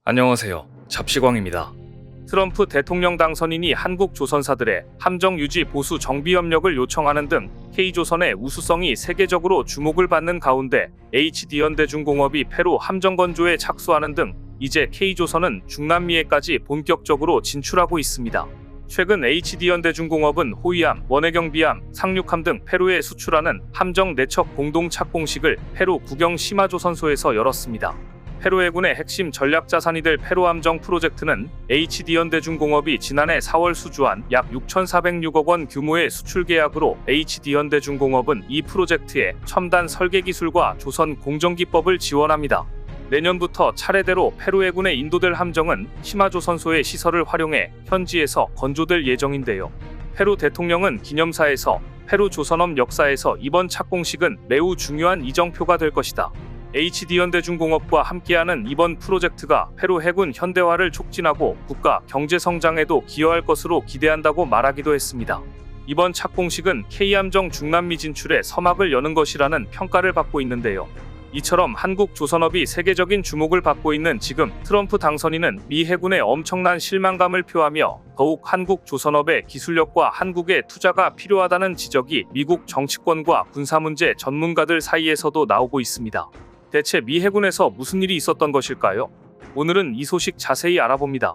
안녕하세요. 잡시광입니다. 트럼프 대통령 당선인이 한국 조선사들의 함정 유지 보수 정비 협력을 요청하는 등 K조선의 우수성이 세계적으로 주목을 받는 가운데 HD현대중공업이 페루 함정 건조에 착수하는 등 이제 K조선은 중남미에까지 본격적으로 진출하고 있습니다. 최근 HD현대중공업은 호위함, 원해경비함, 상륙함 등 페루에 수출하는 함정 내척 공동 착공식을 페루 국영 시마조선소에서 열었습니다. 페루 해군의 핵심 전략 자산이 될 페루 함정 프로젝트는 HD현대중공업이 지난해 4월 수주한 약 6,406억 원 규모의 수출 계약으로 HD현대중공업은 이 프로젝트의 첨단 설계 기술과 조선 공정기법을 지원합니다. 내년부터 차례대로 페루 해군에 인도될 함정은 시마조선소의 시설을 활용해 현지에서 건조될 예정인데요. 페루 대통령은 기념사에서 페루 조선업 역사에서 이번 착공식은 매우 중요한 이정표가 될 것이다. HD현대중공업과 함께하는 이번 프로젝트가 페루 해군 현대화를 촉진하고 국가 경제 성장에도 기여할 것으로 기대한다고 말하기도 했습니다. 이번 착공식은 K함정 중남미 진출의 서막을 여는 것이라는 평가를 받고 있는데요. 이처럼 한국 조선업이 세계적인 주목을 받고 있는 지금 트럼프 당선인은 미 해군에 엄청난 실망감을 표하며 더욱 한국 조선업의 기술력과 한국의 투자가 필요하다는 지적이 미국 정치권과 군사문제 전문가들 사이에서도 나오고 있습니다. 대체 미 해군에서 무슨 일이 있었던 것일까요? 오늘은 이 소식 자세히 알아봅니다.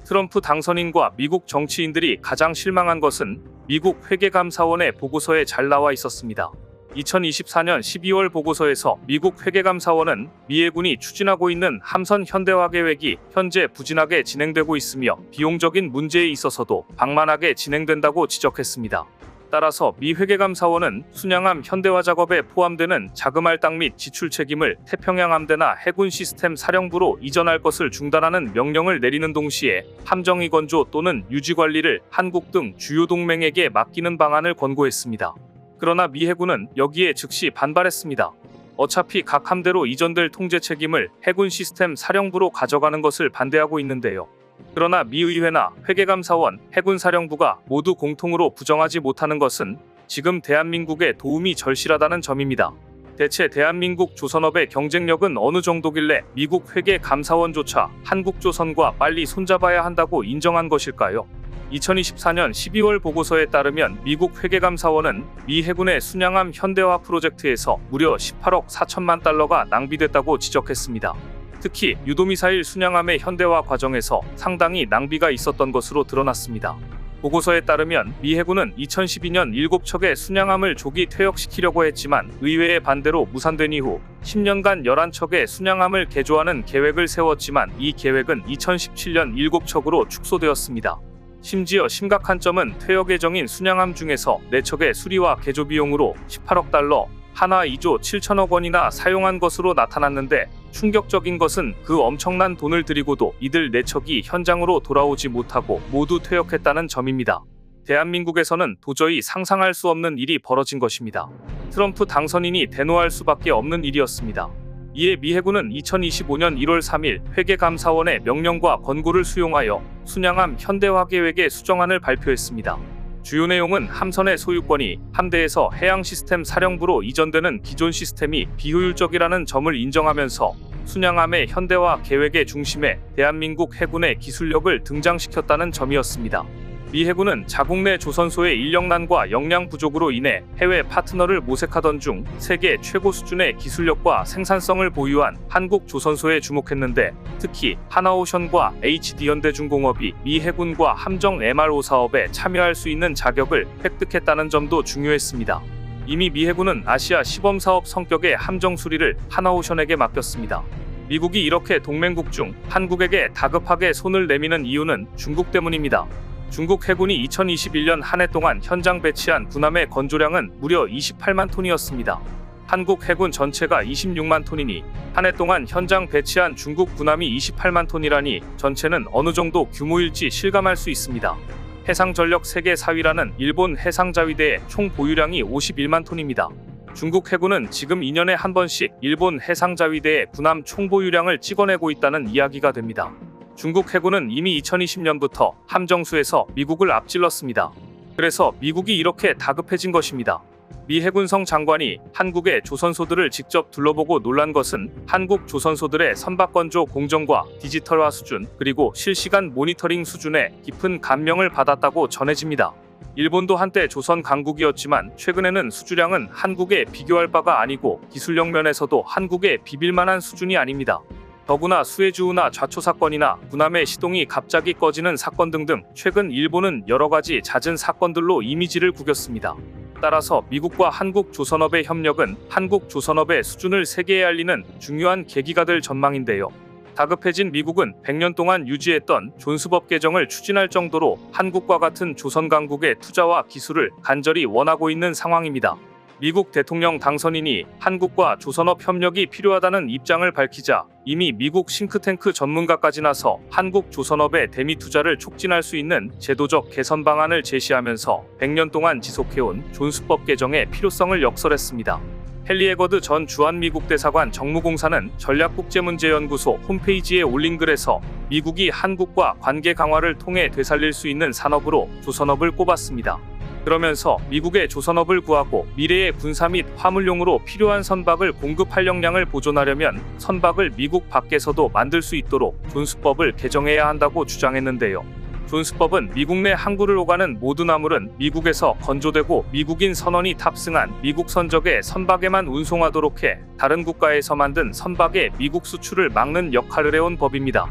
트럼프 당선인과 미국 정치인들이 가장 실망한 것은 미국 회계감사원의 보고서에 잘 나와 있었습니다. 2024년 12월 보고서에서 미국 회계감사원은 미 해군이 추진하고 있는 함선 현대화 계획이 현재 부진하게 진행되고 있으며 비용적인 문제에 있어서도 방만하게 진행된다고 지적했습니다. 따라서 미 회계감사원은 순양함 현대화 작업에 포함되는 자금 할당 및 지출 책임을 태평양 함대나 해군 시스템 사령부로 이전할 것을 중단하는 명령을 내리는 동시에 함정의 건조 또는 유지 관리를 한국 등 주요 동맹에게 맡기는 방안을 권고했습니다. 그러나 미 해군은 여기에 즉시 반발했습니다. 어차피 각 함대로 이전될 통제 책임을 해군 시스템 사령부로 가져가는 것을 반대하고 있는데요. 그러나 미 의회나 회계감사원, 해군사령부가 모두 공통으로 부정하지 못하는 것은 지금 대한민국의 도움이 절실하다는 점입니다. 대체 대한민국 조선업의 경쟁력은 어느 정도길래 미국 회계감사원조차 한국조선과 빨리 손잡아야 한다고 인정한 것일까요? 2024년 12월 보고서에 따르면 미국 회계감사원은 미 해군의 순양함 현대화 프로젝트에서 무려 18억 4천만 달러가 낭비됐다고 지적했습니다. 특히 유도미사일 순양함의 현대화 과정에서 상당히 낭비가 있었던 것으로 드러났습니다. 보고서에 따르면 미 해군은 2012년 7척의 순양함을 조기 퇴역시키려고 했지만 의회의 반대로 무산된 이후 10년간 11척의 순양함을 개조하는 계획을 세웠지만 이 계획은 2017년 7척으로 축소되었습니다. 심지어 심각한 점은 퇴역 예정인 순양함 중에서 4척의 수리와 개조 비용으로 18억 달러, 하나 2조 7천억 원이나 사용한 것으로 나타났는데 충격적인 것은 그 엄청난 돈을 들이고도 이들 4척이 현장으로 돌아오지 못하고 모두 퇴역했다는 점입니다. 대한민국에서는 도저히 상상할 수 없는 일이 벌어진 것입니다. 트럼프 당선인이 대노할 수밖에 없는 일이었습니다. 이에 미 해군은 2025년 1월 3일 회계감사원의 명령과 권고를 수용하여 순양함 현대화 계획의 수정안을 발표했습니다. 주요 내용은 함선의 소유권이 함대에서 해양 시스템 사령부로 이전되는 기존 시스템이 비효율적이라는 점을 인정하면서 순양함의 현대화 계획의 중심에 대한민국 해군의 기술력을 등장시켰다는 점이었습니다. 미 해군은 자국 내 조선소의 인력난과 역량 부족으로 인해 해외 파트너를 모색하던 중 세계 최고 수준의 기술력과 생산성을 보유한 한국 조선소에 주목했는데 특히 하나오션과 HD현대중공업이 미 해군과 함정 MRO 사업에 참여할 수 있는 자격을 획득했다는 점도 중요했습니다. 이미 미 해군은 아시아 시범사업 성격의 함정 수리를 하나오션에게 맡겼습니다. 미국이 이렇게 동맹국 중 한국에게 다급하게 손을 내미는 이유는 중국 때문입니다. 중국 해군이 2021년 한 해 동안 현장 배치한 군함의 건조량은 무려 28만 톤이었습니다. 한국 해군 전체가 26만 톤이니 한 해 동안 현장 배치한 중국 군함이 28만 톤이라니 전체는 어느 정도 규모일지 실감할 수 있습니다. 해상전력 세계 4위라는 일본 해상자위대의 총 보유량이 51만 톤입니다. 중국 해군은 지금 2년에 한 번씩 일본 해상자위대의 군함 총보유량을 찍어내고 있다는 이야기가 됩니다. 중국 해군은 이미 2020년부터 함정수에서 미국을 앞질렀습니다. 그래서 미국이 이렇게 다급해진 것입니다. 미 해군성 장관이 한국의 조선소들을 직접 둘러보고 놀란 것은 한국 조선소들의 선박건조 공정과 디지털화 수준, 그리고 실시간 모니터링 수준에 깊은 감명을 받았다고 전해집니다. 일본도 한때 조선 강국이었지만 최근에는 수주량은 한국에 비교할 바가 아니고 기술력 면에서도 한국에 비빌만한 수준이 아닙니다. 더구나 수에즈운하 좌초 사건이나 군함의 시동이 갑자기 꺼지는 사건 등등 최근 일본은 여러가지 잦은 사건들로 이미지를 구겼습니다. 따라서 미국과 한국 조선업의 협력은 한국 조선업의 수준을 세계에 알리는 중요한 계기가 될 전망인데요. 다급해진 미국은 100년 동안 유지했던 존스법 개정을 추진할 정도로 한국과 같은 조선 강국의 투자와 기술을 간절히 원하고 있는 상황입니다. 미국 대통령 당선인이 한국과 조선업 협력이 필요하다는 입장을 밝히자 이미 미국 싱크탱크 전문가까지 나서 한국 조선업의 대미 투자를 촉진할 수 있는 제도적 개선 방안을 제시하면서 100년 동안 지속해온 존스법 개정의 필요성을 역설했습니다. 헨리 에거드 전 주한미국 대사관 정무공사는 전략국제문제연구소 홈페이지에 올린 글에서 미국이 한국과 관계 강화를 통해 되살릴 수 있는 산업으로 조선업을 꼽았습니다. 그러면서 미국의 조선업을 구하고 미래의 군사 및 화물용으로 필요한 선박을 공급할 역량을 보존하려면 선박을 미국 밖에서도 만들 수 있도록 존스법을 개정해야 한다고 주장했는데요. 존스법은 미국 내 항구를 오가는 모든 화물은 미국에서 건조되고 미국인 선원이 탑승한 미국 선적의 선박에만 운송하도록 해 다른 국가에서 만든 선박의 미국 수출을 막는 역할을 해온 법입니다.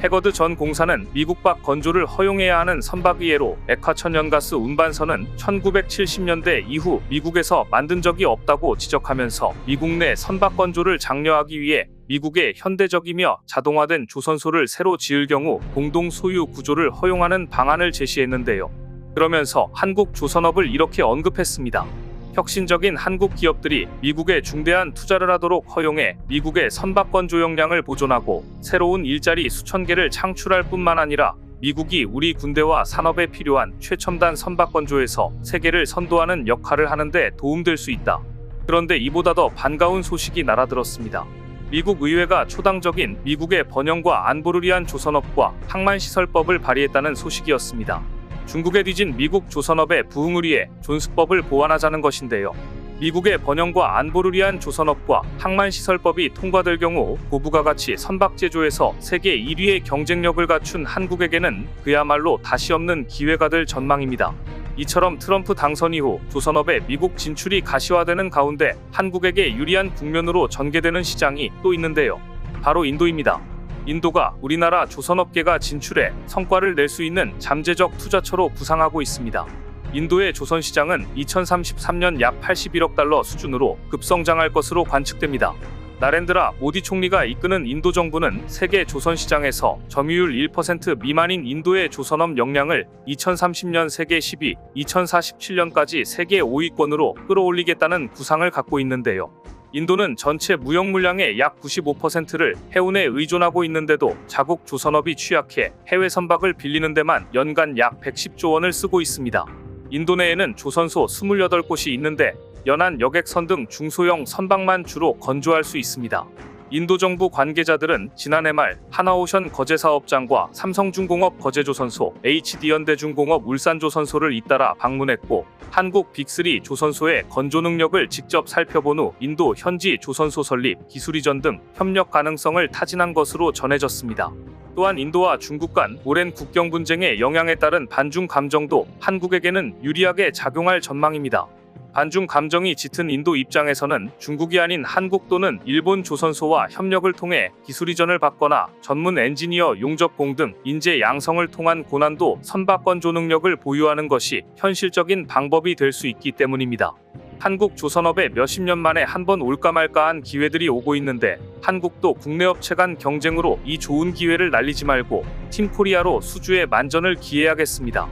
해거드 전 공사는 미국 밖 건조를 허용해야 하는 선박의 예로 액화천연가스 운반선은 1970년대 이후 미국에서 만든 적이 없다고 지적하면서 미국 내 선박 건조를 장려하기 위해 미국의 현대적이며 자동화된 조선소를 새로 지을 경우 공동 소유 구조를 허용하는 방안을 제시했는데요. 그러면서 한국 조선업을 이렇게 언급했습니다. 혁신적인 한국 기업들이 미국에 중대한 투자를 하도록 허용해 미국의 선박 건조 역량을 보존하고 새로운 일자리 수천 개를 창출할 뿐만 아니라 미국이 우리 군대와 산업에 필요한 최첨단 선박 건조에서 세계를 선도하는 역할을 하는데 도움될 수 있다. 그런데 이보다 더 반가운 소식이 날아들었습니다. 미국 의회가 초당적인 미국의 번영과 안보를 위한 조선업과 항만시설법을 발의했다는 소식이었습니다. 중국에 뒤진 미국 조선업의 부흥을 위해 존스법을 보완하자는 것인데요. 미국의 번영과 안보를 위한 조선업과 항만시설법이 통과될 경우 고부가 가치 선박 제조에서 세계 1위의 경쟁력을 갖춘 한국에게는 그야말로 다시 없는 기회가 될 전망입니다. 이처럼 트럼프 당선 이후 조선업의 미국 진출이 가시화되는 가운데 한국에게 유리한 국면으로 전개되는 시장이 또 있는데요. 바로 인도입니다. 인도가 우리나라 조선업계가 진출해 성과를 낼 수 있는 잠재적 투자처로 부상하고 있습니다. 인도의 조선 시장은 2033년 약 81억 달러 수준으로 급성장할 것으로 관측됩니다. 나렌드라 모디 총리가 이끄는 인도 정부는 세계 조선 시장에서 점유율 1% 미만인 인도의 조선업 역량을 2030년 세계 10위, 2047년까지 세계 5위권으로 끌어올리겠다는 구상을 갖고 있는데요. 인도는 전체 무역 물량의 약 95%를 해운에 의존하고 있는데도 자국 조선업이 취약해 해외 선박을 빌리는 데만 연간 약 110조 원을 쓰고 있습니다. 인도 내에는 조선소 28곳이 있는데 연안 여객선 등 중소형 선박만 주로 건조할 수 있습니다. 인도 정부 관계자들은 지난해 말 하나오션 거제사업장과 삼성중공업 거제조선소, HD현대중공업 울산조선소를 잇따라 방문했고 한국 빅3 조선소의 건조 능력을 직접 살펴본 후 인도 현지 조선소 설립, 기술 이전 등 협력 가능성을 타진한 것으로 전해졌습니다. 또한 인도와 중국 간 오랜 국경 분쟁의 영향에 따른 반중 감정도 한국에게는 유리하게 작용할 전망입니다. 반중 감정이 짙은 인도 입장에서는 중국이 아닌 한국 또는 일본 조선소와 협력을 통해 기술 이전을 받거나 전문 엔지니어 용접공 등 인재 양성을 통한 고난도 선박 건조 능력을 보유하는 것이 현실적인 방법이 될 수 있기 때문입니다. 한국 조선업에 몇십 년 만에 한 번 올까 말까한 기회들이 오고 있는데 한국도 국내 업체 간 경쟁으로 이 좋은 기회를 날리지 말고 팀코리아로 수주에 만전을 기해야겠습니다.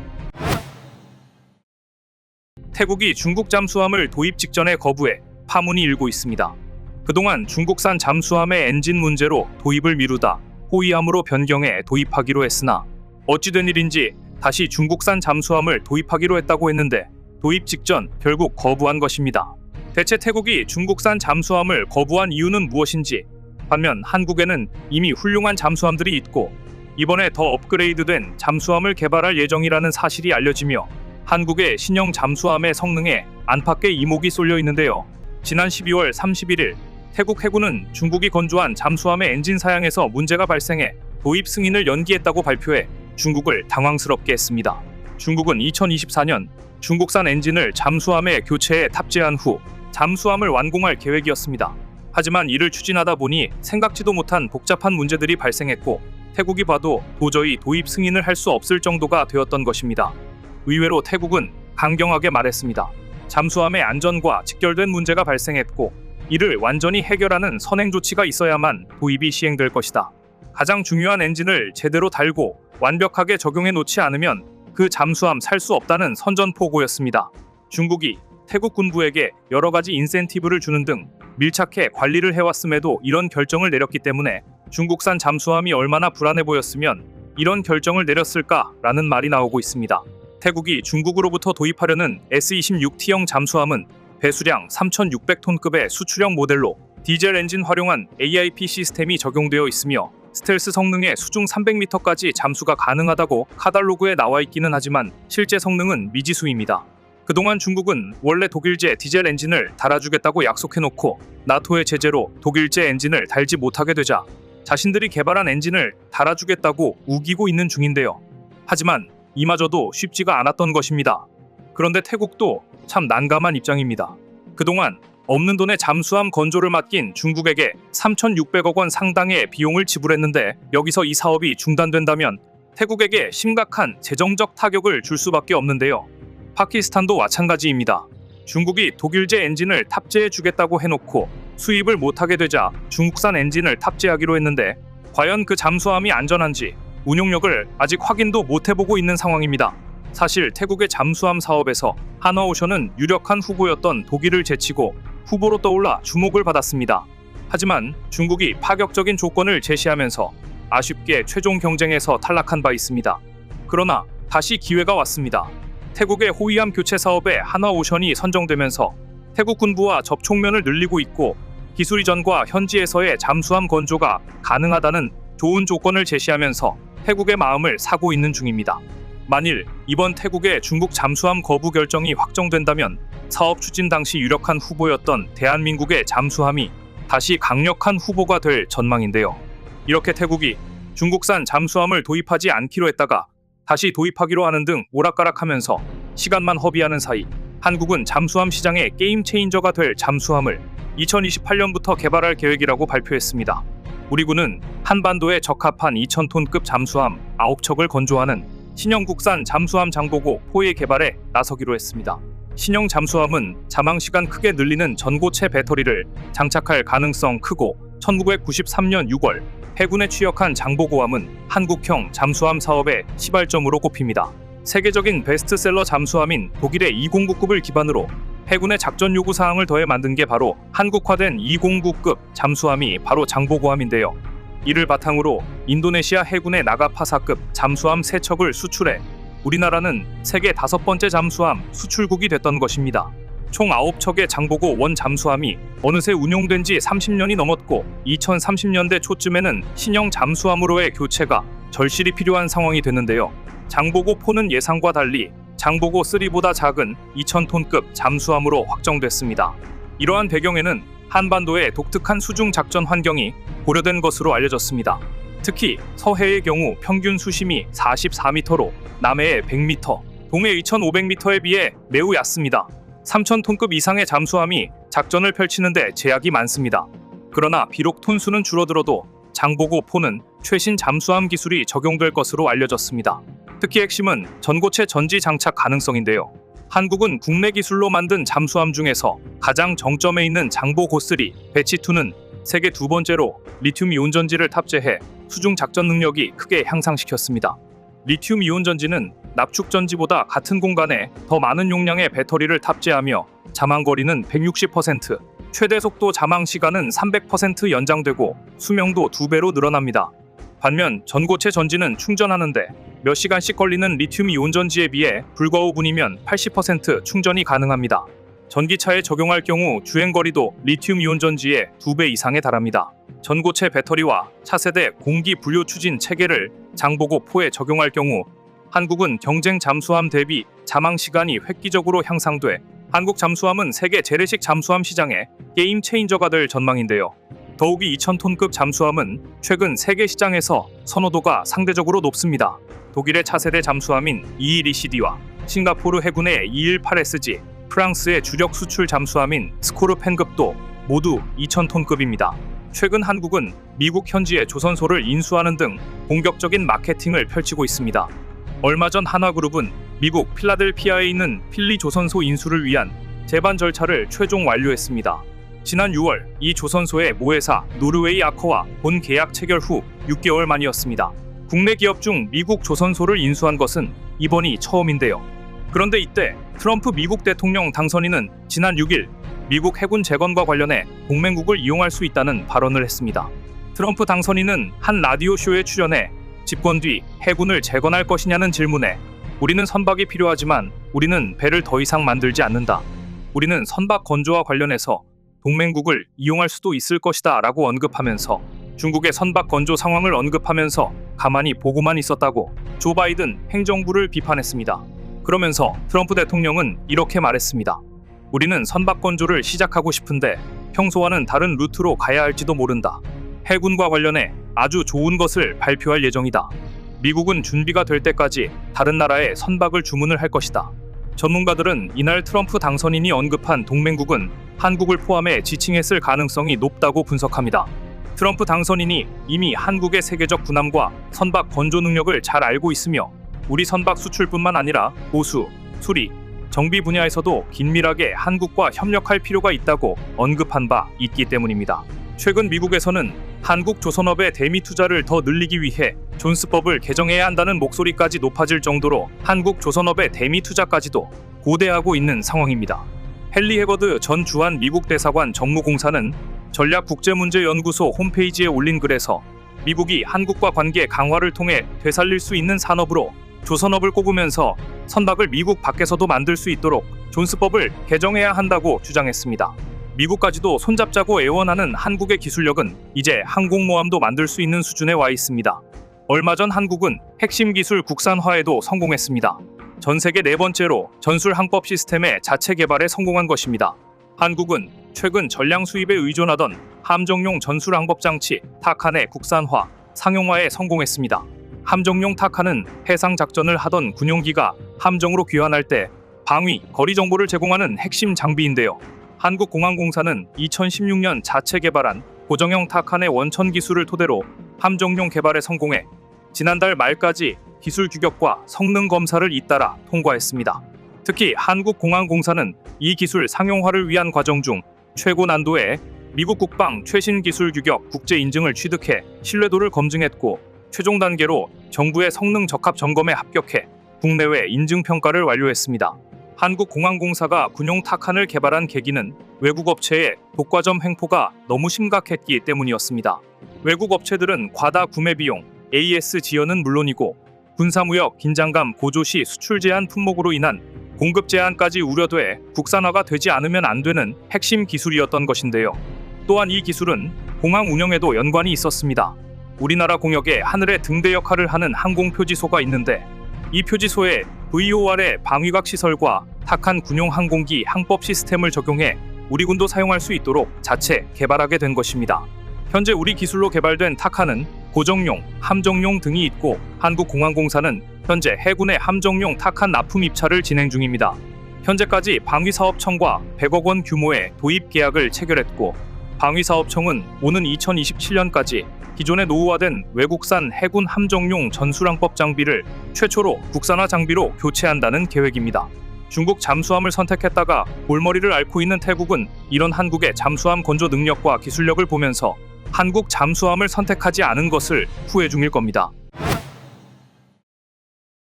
태국이 중국 잠수함을 도입 직전에 거부해 파문이 일고 있습니다. 그동안 중국산 잠수함의 엔진 문제로 도입을 미루다 호위함으로 변경해 도입하기로 했으나 어찌된 일인지 다시 중국산 잠수함을 도입하기로 했다고 했는데 도입 직전 결국 거부한 것입니다. 대체 태국이 중국산 잠수함을 거부한 이유는 무엇인지, 반면 한국에는 이미 훌륭한 잠수함들이 있고 이번에 더 업그레이드된 잠수함을 개발할 예정이라는 사실이 알려지며 한국의 신형 잠수함의 성능에 안팎의 이목이 쏠려 있는데요. 지난 12월 31일 태국 해군은 중국이 건조한 잠수함의 엔진 사양에서 문제가 발생해 도입 승인을 연기했다고 발표해 중국을 당황스럽게 했습니다. 중국은 2024년 중국산 엔진을 잠수함에 교체해 탑재한 후 잠수함을 완공할 계획이었습니다. 하지만 이를 추진하다 보니 생각지도 못한 복잡한 문제들이 발생했고 태국이 봐도 도저히 도입 승인을 할 수 없을 정도가 되었던 것입니다. 의외로 태국은 강경하게 말했습니다. 잠수함의 안전과 직결된 문제가 발생했고 이를 완전히 해결하는 선행 조치가 있어야만 도입이 시행될 것이다. 가장 중요한 엔진을 제대로 달고 완벽하게 적용해 놓지 않으면 그 잠수함 살 수 없다는 선전포고였습니다. 중국이 태국 군부에게 여러 가지 인센티브를 주는 등 밀착해 관리를 해왔음에도 이런 결정을 내렸기 때문에 중국산 잠수함이 얼마나 불안해 보였으면 이런 결정을 내렸을까라는 말이 나오고 있습니다. 태국이 중국으로부터 도입하려는 S-26T형 잠수함은 배수량 3,600톤급의 수출형 모델로 디젤 엔진 활용한 AIP 시스템이 적용되어 있으며 스텔스 성능의 수중 300m까지 잠수가 가능하다고 카탈로그에 나와 있기는 하지만 실제 성능은 미지수입니다. 그동안 중국은 원래 독일제 디젤 엔진을 달아주겠다고 약속해놓고 나토의 제재로 독일제 엔진을 달지 못하게 되자 자신들이 개발한 엔진을 달아주겠다고 우기고 있는 중인데요. 하지만 이마저도 쉽지가 않았던 것입니다. 그런데 태국도 참 난감한 입장입니다. 그동안 없는 돈에 잠수함 건조를 맡긴 중국에게 3,600억 원 상당의 비용을 지불했는데 여기서 이 사업이 중단된다면 태국에게 심각한 재정적 타격을 줄 수밖에 없는데요. 파키스탄도 마찬가지입니다. 중국이 독일제 엔진을 탑재해 주겠다고 해놓고 수입을 못하게 되자 중국산 엔진을 탑재하기로 했는데 과연 그 잠수함이 안전한지 운용력을 아직 확인도 못해보고 있는 상황입니다. 사실 태국의 잠수함 사업에서 한화오션은 유력한 후보였던 독일을 제치고 후보로 떠올라 주목을 받았습니다. 하지만 중국이 파격적인 조건을 제시하면서 아쉽게 최종 경쟁에서 탈락한 바 있습니다. 그러나 다시 기회가 왔습니다. 태국의 호위함 교체 사업에 한화오션이 선정되면서 태국 군부와 접촉면을 늘리고 있고 기술 이전과 현지에서의 잠수함 건조가 가능하다는 좋은 조건을 제시하면서 태국의 마음을 사고 있는 중입니다. 만일 이번 태국의 중국 잠수함 거부 결정이 확정된다면 사업 추진 당시 유력한 후보였던 대한민국의 잠수함이 다시 강력한 후보가 될 전망인데요. 이렇게 태국이 중국산 잠수함을 도입하지 않기로 했다가 다시 도입하기로 하는 등 오락가락하면서 시간만 허비하는 사이 한국은 잠수함 시장의 게임 체인저가 될 잠수함을 2028년부터 개발할 계획이라고 발표했습니다. 우리 군은 한반도에 적합한 2,000톤급 잠수함 9척을 건조하는 신형 국산 잠수함 장보고 포의 개발에 나서기로 했습니다. 신형 잠수함은 자망시간 크게 늘리는 전고체 배터리를 장착할 가능성 크고 1993년 6월 해군에 취역한 장보고함은 한국형 잠수함 사업의 시발점으로 꼽힙니다. 세계적인 베스트셀러 잠수함인 독일의 209급을 기반으로 해군의 작전 요구 사항을 더해 만든 게 바로 한국화된 209급 잠수함이 바로 장보고함인데요. 이를 바탕으로 인도네시아 해군의 나가파사급 잠수함 3척을 수출해 우리나라는 세계 5번째 잠수함 수출국이 됐던 것입니다. 총 9척의 장보고 원 잠수함이 어느새 운용된 지 30년이 넘었고 2030년대 초쯤에는 신형 잠수함으로의 교체가 절실히 필요한 상황이 됐는데요. 장보고 4는 예상과 달리 장보고 3보다 작은 2,000톤급 잠수함으로 확정됐습니다. 이러한 배경에는 한반도의 독특한 수중 작전 환경이 고려된 것으로 알려졌습니다. 특히 서해의 경우 평균 수심이 44m로 남해의 100m, 동해 2,500m에 비해 매우 얕습니다. 3,000톤급 이상의 잠수함이 작전을 펼치는데 제약이 많습니다. 그러나 비록 톤수는 줄어들어도 장보고 4는 최신 잠수함 기술이 적용될 것으로 알려졌습니다. 특히 핵심은 전고체 전지 장착 가능성인데요. 한국은 국내 기술로 만든 잠수함 중에서 가장 정점에 있는 장보고 3, 배치2는 세계 2번째로 리튬 이온 전지를 탑재해 수중 작전 능력이 크게 향상시켰습니다. 리튬 이온 전지는 납축 전지보다 같은 공간에 더 많은 용량의 배터리를 탑재하며 잠항 거리는 160%, 최대 속도 잠항 시간은 300% 연장되고 수명도 2배로 늘어납니다. 반면 전고체 전지는 충전하는데 몇 시간씩 걸리는 리튬 이온 전지에 비해 불과 5분이면 80% 충전이 가능합니다. 전기차에 적용할 경우 주행거리도 리튬 이온 전지의 2배 이상에 달합니다. 전고체 배터리와 차세대 공기 분류 추진 체계를 장보고 4에 적용할 경우 한국은 경쟁 잠수함 대비 자망 시간이 획기적으로 향상돼 한국 잠수함은 세계 재래식 잠수함 시장의 게임 체인저가 될 전망인데요. 더욱이 2000톤급 잠수함은 최근 세계 시장에서 선호도가 상대적으로 높습니다. 독일의 차세대 잠수함인 212CD와 싱가포르 해군의 218SG, 프랑스의 주력 수출 잠수함인 스코르펜급도 모두 2000톤급입니다. 최근 한국은 미국 현지의 조선소를 인수하는 등 본격적인 마케팅을 펼치고 있습니다. 얼마 전 한화그룹은 미국 필라델피아에 있는 필리 조선소 인수를 위한 제반 절차를 최종 완료했습니다. 지난 6월 이 조선소의 모회사 노르웨이 아커와 본 계약 체결 후 6개월 만이었습니다. 국내 기업 중 미국 조선소를 인수한 것은 이번이 처음인데요. 그런데 이때 트럼프 미국 대통령 당선인은 지난 6일 미국 해군 재건과 관련해 동맹국을 이용할 수 있다는 발언을 했습니다. 트럼프 당선인은 한 라디오 쇼에 출연해 집권 뒤 해군을 재건할 것이냐는 질문에 우리는 선박이 필요하지만 우리는 배를 더 이상 만들지 않는다. 우리는 선박 건조와 관련해서 동맹국을 이용할 수도 있을 것이다 라고 언급하면서 중국의 선박 건조 상황을 언급하면서 가만히 보고만 있었다고 조 바이든 행정부를 비판했습니다. 그러면서 트럼프 대통령은 이렇게 말했습니다. 우리는 선박 건조를 시작하고 싶은데 평소와는 다른 루트로 가야 할지도 모른다. 해군과 관련해 아주 좋은 것을 발표할 예정이다. 미국은 준비가 될 때까지 다른 나라에 선박을 주문을 할 것이다. 전문가들은 이날 트럼프 당선인이 언급한 동맹국은 한국을 포함해 지칭했을 가능성이 높다고 분석합니다. 트럼프 당선인이 이미 한국의 세계적 군함과 선박 건조 능력을 잘 알고 있으며 우리 선박 수출뿐만 아니라 보수, 수리, 정비 분야에서도 긴밀하게 한국과 협력할 필요가 있다고 언급한 바 있기 때문입니다. 최근 미국에서는 한국 조선업의 대미 투자를 더 늘리기 위해 존스법을 개정해야 한다는 목소리까지 높아질 정도로 한국 조선업의 대미 투자까지도 고대하고 있는 상황입니다. 헨리 해거드 전 주한 미국 대사관 정무공사는 전략국제문제연구소 홈페이지에 올린 글에서 미국이 한국과 관계 강화를 통해 되살릴 수 있는 산업으로 조선업을 꼽으면서 선박을 미국 밖에서도 만들 수 있도록 존스법을 개정해야 한다고 주장했습니다. 미국까지도 손잡자고 애원하는 한국의 기술력은 이제 항공모함도 만들 수 있는 수준에 와 있습니다. 얼마 전 한국은 핵심 기술 국산화에도 성공했습니다. 전 세계 네 번째로 전술 항법 시스템의 자체 개발에 성공한 것입니다. 한국은 최근 전량 수입에 의존하던 함정용 전술 항법 장치 타칸의 국산화, 상용화에 성공했습니다. 함정용 타칸은 해상 작전을 하던 군용기가 함정으로 귀환할 때 방위, 거리 정보를 제공하는 핵심 장비인데요. 한국공항공사는 2016년 자체 개발한 고정형 타칸의 원천 기술을 토대로 함정용 개발에 성공해 지난달 말까지 기술 규격과 성능 검사를 잇따라 통과했습니다. 특히 한국공항공사는 이 기술 상용화를 위한 과정 중 최고 난도의 미국 국방 최신 기술 규격 국제 인증을 취득해 신뢰도를 검증했고 최종 단계로 정부의 성능 적합 점검에 합격해 국내외 인증 평가를 완료했습니다. 한국공항공사가 군용 타칸을 개발한 계기는 외국 업체의 독과점 횡포가 너무 심각했기 때문이었습니다. 외국 업체들은 과다 구매 비용, AS 지연은 물론이고 군사무역 긴장감 고조 시 수출 제한 품목으로 인한 공급 제한까지 우려돼 국산화가 되지 않으면 안 되는 핵심 기술이었던 것인데요. 또한 이 기술은 공항 운영에도 연관이 있었습니다. 우리나라 공역에 하늘의 등대 역할을 하는 항공표지소가 있는데 이 표지소에 VOR의 방위각 시설과 타칸 군용 항공기 항법 시스템을 적용해 우리 군도 사용할 수 있도록 자체 개발하게 된 것입니다. 현재 우리 기술로 개발된 타칸은 고정용, 함정용 등이 있고 한국공항공사는 현재 해군의 함정용 타칸 납품 입찰을 진행 중입니다. 현재까지 방위사업청과 100억 원 규모의 도입 계약을 체결했고 방위사업청은 오는 2027년까지 기존에 노후화된 외국산 해군 함정용 전술항법 장비를 최초로 국산화 장비로 교체한다는 계획입니다. 중국 잠수함을 선택했다가 골머리를 앓고 있는 태국은 이런 한국의 잠수함 건조 능력과 기술력을 보면서 한국 잠수함을 선택하지 않은 것을 후회 중일 겁니다.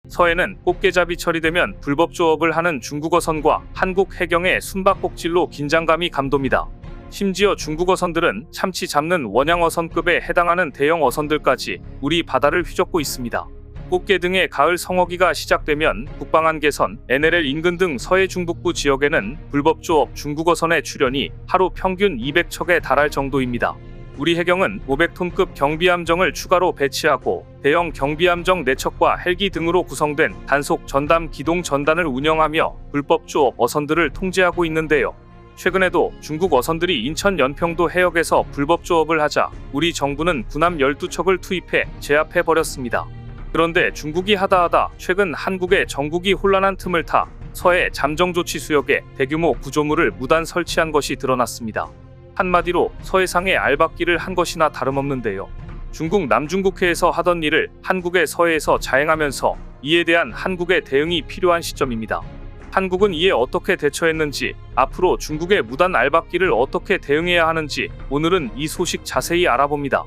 서해는 꽃게잡이 처리되면 불법 조업을 하는 중국 어선과 한국 해경의 숨바꼭질로 긴장감이 감돕니다. 심지어 중국 어선들은 참치 잡는 원양 어선급에 해당하는 대형 어선들까지 우리 바다를 휘젓고 있습니다. 꽃게 등의 가을 성어기가 시작되면 북방한 개선, NLL 인근 등 서해 중북부 지역에는 불법 조업 중국 어선의 출현이 하루 평균 200척에 달할 정도입니다. 우리 해경은 500톤급 경비함정을 추가로 배치하고 대형 경비함정 4척과 헬기 등으로 구성된 단속 전담 기동 전단을 운영하며 불법 조업 어선들을 통제하고 있는데요. 최근에도 중국 어선들이 인천 연평도 해역에서 불법 조업을 하자 우리 정부는 군함 12척을 투입해 제압해버렸습니다. 그런데 중국이 하다하다 최근 한국의 정국이 혼란한 틈을 타 서해 잠정조치 수역에 대규모 구조물을 무단 설치한 것이 드러났습니다. 한마디로 서해상에 알박기를 한 것이나 다름없는데요. 중국 남중국해에서 하던 일을 한국의 서해에서 자행하면서 이에 대한 한국의 대응이 필요한 시점입니다. 한국은 이에 어떻게 대처했는지, 앞으로 중국의 무단 알박기를 어떻게 대응해야 하는지 오늘은 이 소식 자세히 알아봅니다.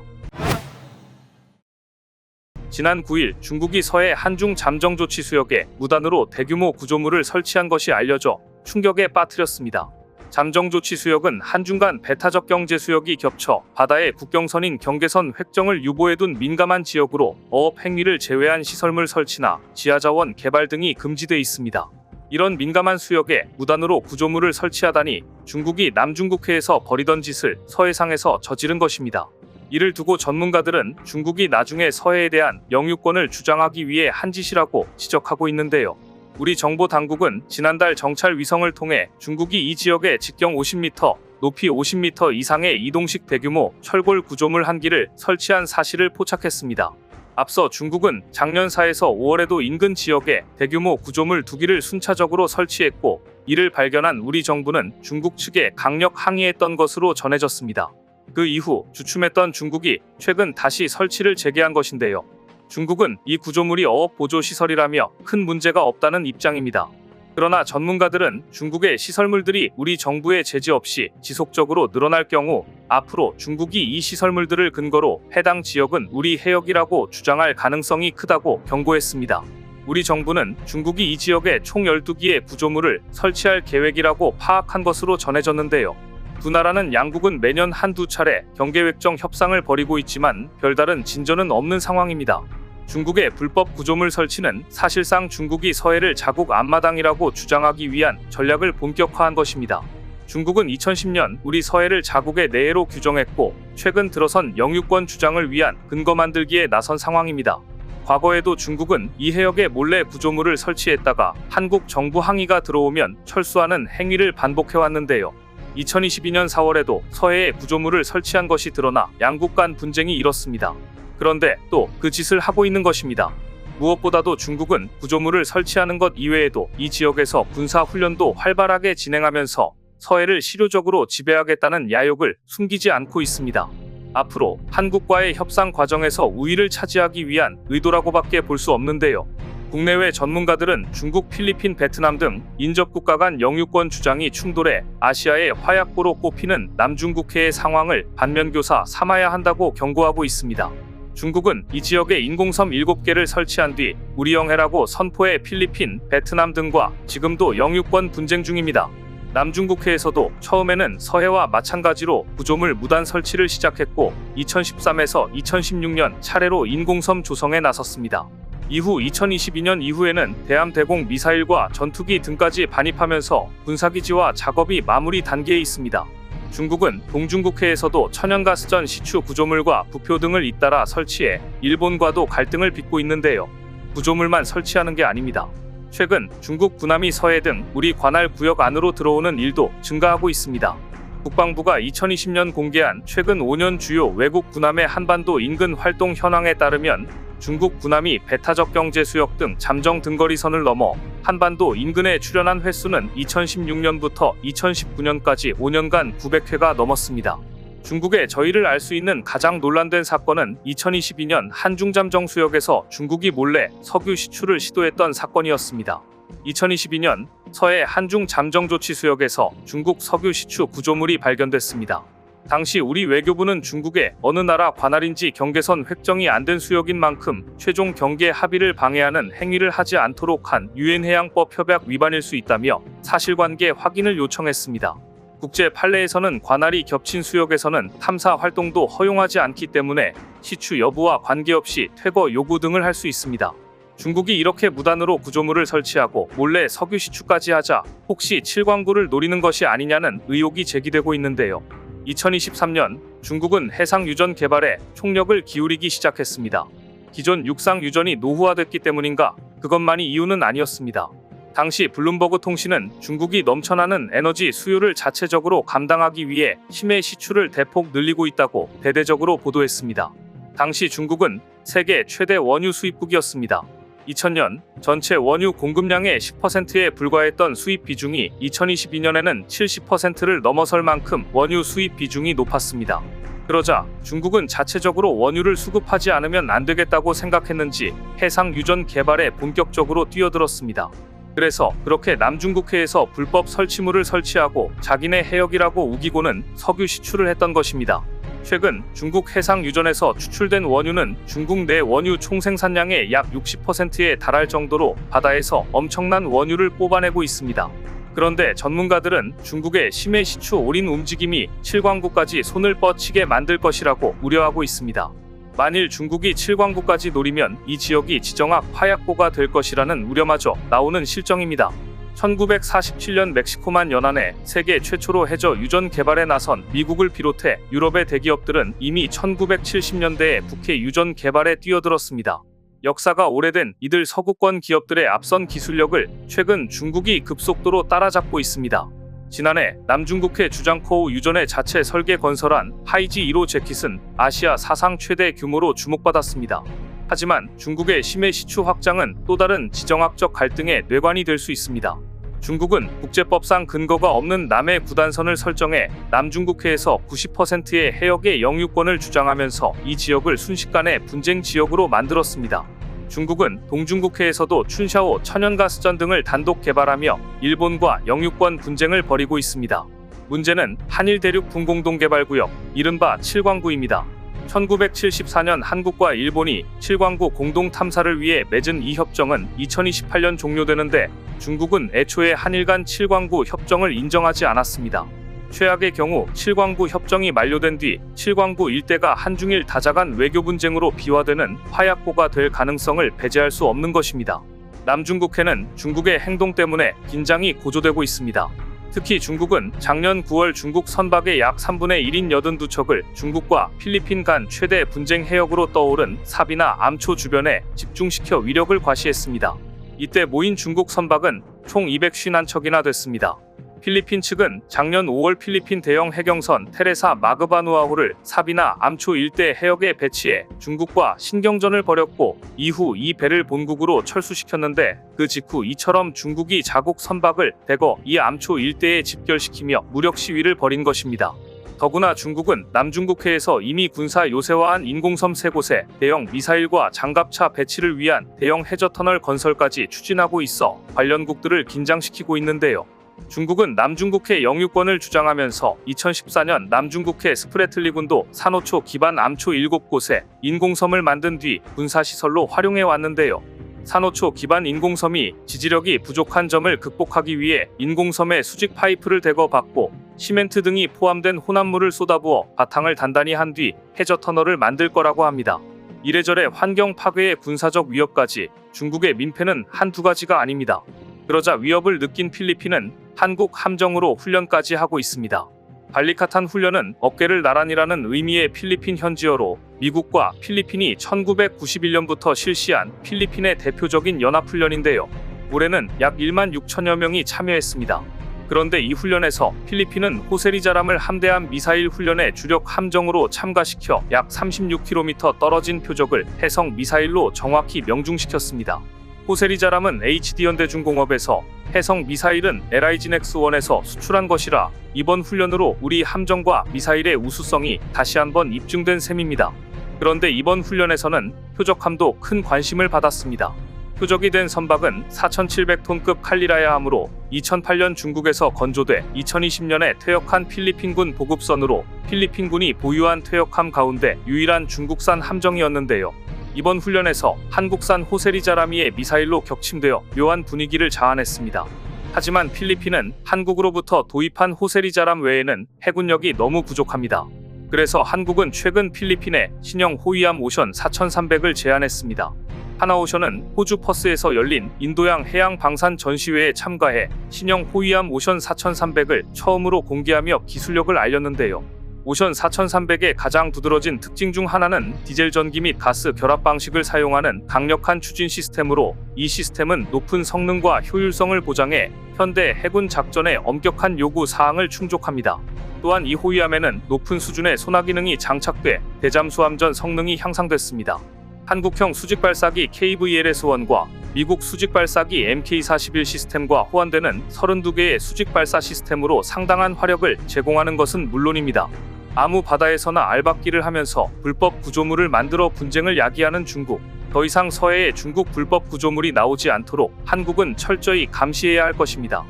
지난 9일 중국이 서해 한중 잠정조치 수역에 무단으로 대규모 구조물을 설치한 것이 알려져 충격에 빠뜨렸습니다. 잠정조치 수역은 한중 간 배타적 경제 수역이 겹쳐 바다의 국경선인 경계선 획정을 유보해둔 민감한 지역으로 어업 행위를 제외한 시설물 설치나 지하자원 개발 등이 금지돼 있습니다. 이런 민감한 수역에 무단으로 구조물을 설치하다니 중국이 남중국해에서 벌이던 짓을 서해상에서 저지른 것입니다. 이를 두고 전문가들은 중국이 나중에 서해에 대한 영유권을 주장하기 위해 한 짓이라고 지적하고 있는데요. 우리 정보 당국은 지난달 정찰 위성을 통해 중국이 이 지역에 직경 50m, 높이 50m 이상의 이동식 대규모 철골 구조물 한 기를 설치한 사실을 포착했습니다. 앞서 중국은 작년 4에서 5월에도 인근 지역에 대규모 구조물 2기를 순차적으로 설치했고, 이를 발견한 우리 정부는 중국 측에 강력 항의했던 것으로 전해졌습니다. 그 이후 주춤했던 중국이 최근 다시 설치를 재개한 것인데요. 중국은 이 구조물이 어업 보조 시설이라며 큰 문제가 없다는 입장입니다. 그러나 전문가들은 중국의 시설물들이 우리 정부의 제지 없이 지속적으로 늘어날 경우 앞으로 중국이 이 시설물들을 근거로 해당 지역은 우리 해역이라고 주장할 가능성이 크다고 경고했습니다. 우리 정부는 중국이 이 지역에 총 12기의 구조물을 설치할 계획이라고 파악한 것으로 전해졌는데요. 두 나라는 양국은 매년 한두 차례 경계획정 협상을 벌이고 있지만 별다른 진전은 없는 상황입니다. 중국의 불법 구조물 설치는 사실상 중국이 서해를 자국 앞마당이라고 주장하기 위한 전략을 본격화한 것입니다. 중국은 2010년 우리 서해를 자국의 내해로 규정했고, 최근 들어선 영유권 주장을 위한 근거 만들기에 나선 상황입니다. 과거에도 중국은 이 해역에 몰래 구조물을 설치했다가 한국 정부 항의가 들어오면 철수하는 행위를 반복해왔는데요. 2022년 4월에도 서해에 구조물을 설치한 것이 드러나 양국 간 분쟁이 일었습니다. 그런데 또 그 짓을 하고 있는 것입니다. 무엇보다도 중국은 구조물을 설치하는 것 이외에도 이 지역에서 군사 훈련도 활발하게 진행하면서 서해를 실효적으로 지배하겠다는 야욕을 숨기지 않고 있습니다. 앞으로 한국과의 협상 과정에서 우위를 차지하기 위한 의도라고밖에 볼 수 없는데요. 국내외 전문가들은 중국, 필리핀, 베트남 등 인접국가 간 영유권 주장이 충돌해 아시아의 화약고로 꼽히는 남중국해의 상황을 반면교사 삼아야 한다고 경고하고 있습니다. 중국은 이 지역에 인공섬 7개를 설치한 뒤 우리영해라고 선포해 필리핀, 베트남 등과 지금도 영유권 분쟁 중입니다. 남중국해에서도 처음에는 서해와 마찬가지로 구조물 무단 설치를 시작했고 2013에서 2016년 차례로 인공섬 조성에 나섰습니다. 이후 2022년 이후에는 대함대공 미사일과 전투기 등까지 반입하면서 군사기지와 작업이 마무리 단계에 있습니다. 중국은 동중국해에서도 천연가스전 시추 구조물과 부표 등을 잇따라 설치해 일본과도 갈등을 빚고 있는데요. 구조물만 설치하는 게 아닙니다. 최근 중국 군함이 서해 등 우리 관할 구역 안으로 들어오는 일도 증가하고 있습니다. 국방부가 2020년 공개한 최근 5년 주요 외국 군함의 한반도 인근 활동 현황에 따르면 중국 군함이 배타적 경제 수역 등 잠정 등거리선을 넘어 한반도 인근에 출현한 횟수는 2016년부터 2019년까지 5년간 900회가 넘었습니다. 중국의 저희를 알 수 있는 가장 논란된 사건은 2022년 한중 잠정 수역에서 중국이 몰래 석유 시추를 시도했던 사건이었습니다. 2022년 서해 한중 잠정 조치 수역에서 중국 석유 시추 구조물이 발견됐습니다. 당시 우리 외교부는 중국의 어느 나라 관할인지 경계선 획정이 안 된 수역인 만큼 최종 경계 합의를 방해하는 행위를 하지 않도록 한 유엔 해양법 협약 위반일 수 있다며 사실관계 확인을 요청했습니다. 국제 판례에서는 관할이 겹친 수역에서는 탐사 활동도 허용하지 않기 때문에 시추 여부와 관계없이 퇴거 요구 등을 할 수 있습니다. 중국이 이렇게 무단으로 구조물을 설치하고 몰래 석유 시추까지 하자 혹시 칠광구를 노리는 것이 아니냐는 의혹이 제기되고 있는데요. 2023년 중국은 해상 유전 개발에 총력을 기울이기 시작했습니다. 기존 육상 유전이 노후화됐기 때문인가? 그것만이 이유는 아니었습니다. 당시 블룸버그 통신은 중국이 넘쳐나는 에너지 수요를 자체적으로 감당하기 위해 심해 시추를 대폭 늘리고 있다고 대대적으로 보도했습니다. 당시 중국은 세계 최대 원유 수입국이었습니다. 2000년 전체 원유 공급량의 10%에 불과했던 수입 비중이 2022년에는 70%를 넘어설 만큼 원유 수입 비중이 높았습니다. 그러자 중국은 자체적으로 원유를 수급하지 않으면 안 되겠다고 생각했는지 해상 유전 개발에 본격적으로 뛰어들었습니다. 그래서 그렇게 남중국해에서 불법 설치물을 설치하고 자기네 해역이라고 우기고는 석유 시추를 했던 것입니다. 최근 중국 해상 유전에서 추출된 원유는 중국 내 원유 총생산량의 약 60%에 달할 정도로 바다에서 엄청난 원유를 뽑아내고 있습니다. 그런데 전문가들은 중국의 심해 시추 올인 움직임이 칠광구까지 손을 뻗치게 만들 것이라고 우려하고 있습니다. 만일 중국이 칠광구까지 노리면 이 지역이 지정학 화약고가 될 것이라는 우려마저 나오는 실정입니다. 1947년 멕시코만 연안에 세계 최초로 해저 유전 개발에 나선 미국을 비롯해 유럽의 대기업들은 이미 1970년대에 북해 유전 개발에 뛰어들었습니다. 역사가 오래된 이들 서구권 기업들의 앞선 기술력을 최근 중국이 급속도로 따라잡고 있습니다. 지난해 남중국해 주장코우 유전의 자체 설계 건설한 하이지 1호 재킷은 아시아 사상 최대 규모로 주목받았습니다. 하지만 중국의 심해 시추 확장은 또 다른 지정학적 갈등의 뇌관이 될 수 있습니다. 중국은 국제법상 근거가 없는 남해 구단선을 설정해 남중국해에서 90%의 해역의 영유권을 주장하면서 이 지역을 순식간에 분쟁 지역으로 만들었습니다. 중국은 동중국해에서도 춘샤오 천연가스전 등을 단독 개발하며 일본과 영유권 분쟁을 벌이고 있습니다. 문제는 한일 대륙 분공동 개발구역, 이른바 칠광구입니다. 1974년 한국과 일본이 칠광구 공동 탐사를 위해 맺은 이 협정은 2028년 종료되는데 중국은 애초에 한일 간 칠광구 협정을 인정하지 않았습니다. 최악의 경우 칠광구 협정이 만료된 뒤 칠광구 일대가 한중일 다자간 외교 분쟁으로 비화되는 화약고가 될 가능성을 배제할 수 없는 것입니다. 남중국해는 중국의 행동 때문에 긴장이 고조되고 있습니다. 특히 중국은 작년 9월 중국 선박의 약 3분의 1인 82척을 중국과 필리핀 간 최대 분쟁 해역으로 떠오른 사비나 암초 주변에 집중시켜 위력을 과시했습니다. 이때 모인 중국 선박은 총 251척이나 됐습니다. 필리핀 측은 작년 5월 필리핀 대형 해경선 테레사 마그바누아호를 사비나 암초 일대 해역에 배치해 중국과 신경전을 벌였고 이후 이 배를 본국으로 철수시켰는데 그 직후 이처럼 중국이 자국 선박을 대거 이 암초 일대에 집결시키며 무력 시위를 벌인 것입니다. 더구나 중국은 남중국해에서 이미 군사 요새화한 인공섬 3곳에 대형 미사일과 장갑차 배치를 위한 대형 해저터널 건설까지 추진하고 있어 관련국들을 긴장시키고 있는데요. 중국은 남중국해 영유권을 주장하면서 2014년 남중국해 스프레틀리 군도 산호초 기반 암초 7곳에 인공섬을 만든 뒤 군사시설로 활용해 왔는데요. 산호초 기반 인공섬이 지지력이 부족한 점을 극복하기 위해 인공섬에 수직 파이프를 대거 박고 시멘트 등이 포함된 혼합물을 쏟아부어 바탕을 단단히 한 뒤 해저 터널을 만들 거라고 합니다. 이래저래 환경 파괴의 군사적 위협까지 중국의 민폐는 한두 가지가 아닙니다. 그러자 위협을 느낀 필리핀은 한국 함정으로 훈련까지 하고 있습니다. 발리카탄 훈련은 어깨를 나란히라는 의미의 필리핀 현지어로 미국과 필리핀이 1991년부터 실시한 필리핀의 대표적인 연합훈련인데요. 올해는 약 1만 6천여 명이 참여했습니다. 그런데 이 훈련에서 필리핀은 호세리자람을 함대한 미사일 훈련에 주력 함정으로 참가시켜 약 36km 떨어진 표적을 해성 미사일로 정확히 명중시켰습니다. 호세리자람은 HD현대중공업에서 해성 미사일은 LIG넥스1에서 수출한 것이라 이번 훈련으로 우리 함정과 미사일의 우수성이 다시 한번 입증된 셈입니다. 그런데 이번 훈련에서는 표적함도 큰 관심을 받았습니다. 표적이 된 선박은 4,700톤급 칼리라야 하므로 2008년 중국에서 건조돼 2020년에 퇴역한 필리핀군 보급선으로 필리핀군이 보유한 퇴역함 가운데 유일한 중국산 함정이었는데요. 이번 훈련에서 한국산 호세리자라미의 미사일로 격침되어 묘한 분위기를 자아냈습니다. 하지만 필리핀은 한국으로부터 도입한 호세리자람 외에는 해군력이 너무 부족합니다. 그래서 한국은 최근 필리핀에 신형 호위함 오션 4300을 제안했습니다. 하나오션은 호주 퍼스에서 열린 인도양 해양 방산 전시회에 참가해 신형 호위함 오션 4300을 처음으로 공개하며 기술력을 알렸는데요. 오션 4300의 가장 두드러진 특징 중 하나는 디젤 전기 및 가스 결합 방식을 사용하는 강력한 추진 시스템으로, 이 시스템은 높은 성능과 효율성을 보장해 현대 해군 작전의 엄격한 요구 사항을 충족합니다. 또한 이 호위함에는 높은 수준의 소나 기능이 장착돼 대잠수함 전 성능이 향상됐습니다. 한국형 수직발사기 KVLS-1과 미국 수직발사기 MK-41 시스템과 호환되는 32개의 수직발사 시스템으로 상당한 화력을 제공하는 것은 물론입니다. 아무 바다에서나 알박기를 하면서 불법 구조물을 만들어 분쟁을 야기하는 중국. 더 이상 서해에 중국 불법 구조물이 나오지 않도록 한국은 철저히 감시해야 할 것입니다.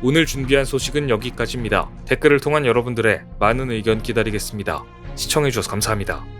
오늘 준비한 소식은 여기까지입니다. 댓글을 통한 여러분들의 많은 의견 기다리겠습니다. 시청해주셔서 감사합니다.